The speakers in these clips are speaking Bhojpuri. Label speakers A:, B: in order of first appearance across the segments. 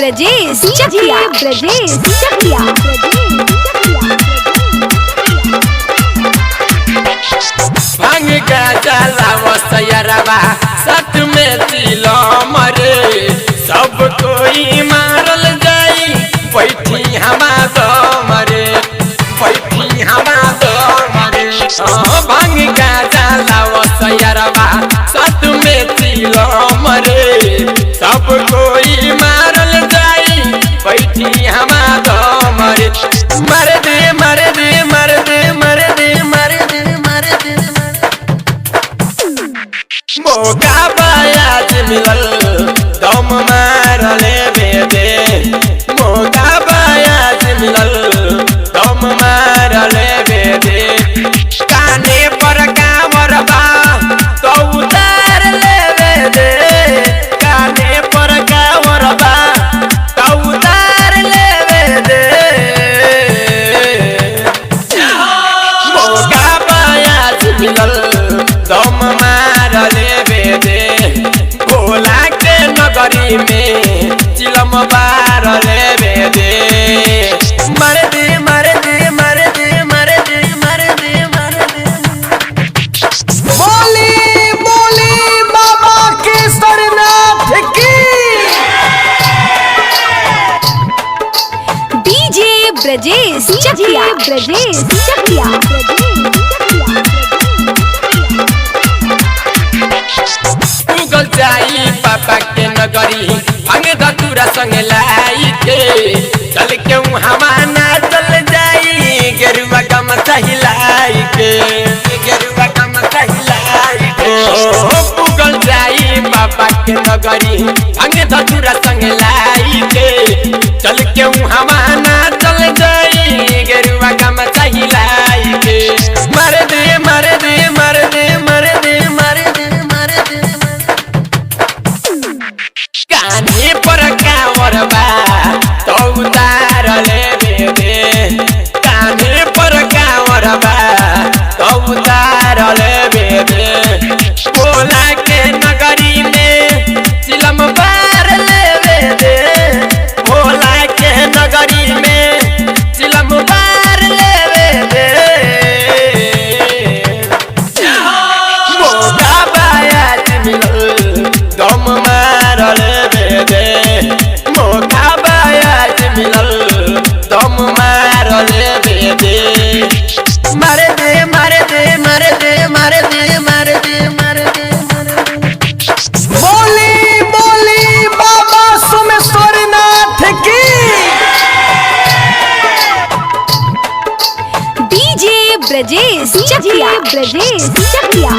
A: ब्रजेश चकिया ब्रजेश चकिया
B: भांग गाजा लावो सयरवा सत में तिलो मरे सब कोई मारल जाई बैठी हमा दो मरे बैठी हमा दो मरे भांग गाजा लावो सयरवा सत में तिलो मरे सब कोई मारल जाई बैठी हमा दो मरे मर दे मर दे मर दे मर दे मर दे मर दे मौका बायाज मिलल दम मारले बेदे मौका बायाज मिलल दम मारले बेदे काने पर कामर बा तो उतार ले बेदे काने पर कामर बा तो उतार ले बेदे मौका बायाज मिलल दम मारले बेदे भोला के नगरी में चिलम बारले बेदे मर दे मर दे मर दे मर दे मर दे मर दे
C: बोली बोली बाबा केसरनाथ की
A: डीजे ब्रजेश चकिया ब्रजेश चकिया
B: गल जाई पापा के नगरी भांग धतूरा संग लाई के चल के हमाना चल जाई गेरुआ कम सहिलाई के गेरुआ कम सहिलाई के गल जाई पापा के नगरी भांग धतूरा संग लाई के चल के हमाना चल जाई गेरुआ कम सहिलाई के मर दे मर दे मर दे मर दे मर दे मर दे कानी पर कांवर बा तो उतार ले बेदे कानी पर कांवर बा तो उतार ले बेदे भोला के नगरी में चिलम बार ले बेदे भोला के नगरी में चिलम बार ले बेदे मौका बायाज मिलल दम मारले बेदे मौका बायाज मिलल दम मारले बेदे मर दे मर दे मर दे मर दे मर दे मर दे
C: बोली बोली बाबा सोमेश्वरनाथ की
A: डीजे ब्रजेश चकिया ब्रजेश चकिया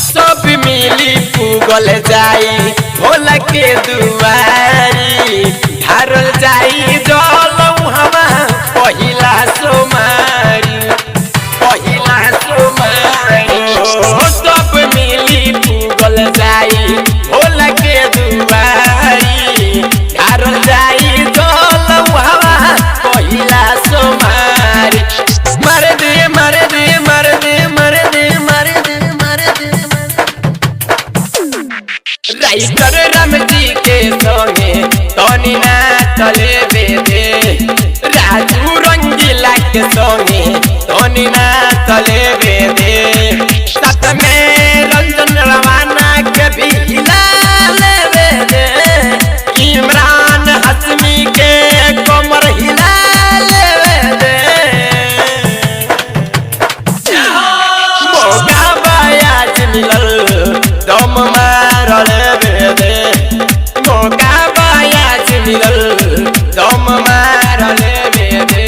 B: सब मिली पुगल जाई भोला के दुआरी ढारल जाई जल हमा पहिला सोमारी पहिला सोमारी सब मिली पुगल जाई भोला के दुआरी ढारल जाई जल हमा पहिला सोमारी मर दे मर दे मर दे मर दे मर दे मर दे राइटर राम जी के संगे तनी ना चले बेदे राजू रंगीला के संगे तनी ना चले बेदे साथ में रंजन रवाना के भी हिला ले बेदे इमरान हसमी के कमर हिला ले बेदे मौका बायाज मिलल दम मारले बेदे मौका बायाज मिलल दम मारले बेदे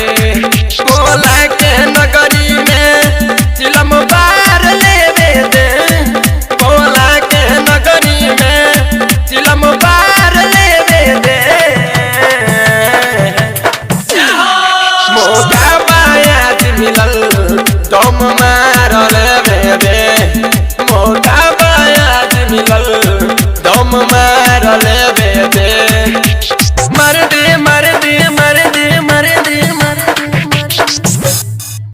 B: भोला के नगरी में चिलम बार ले बेदे भोला के नगरी में चिलम बार ले बेदे मौका बायाज मिलल दम मारले बेदे मौका बायाज मिलल दम मार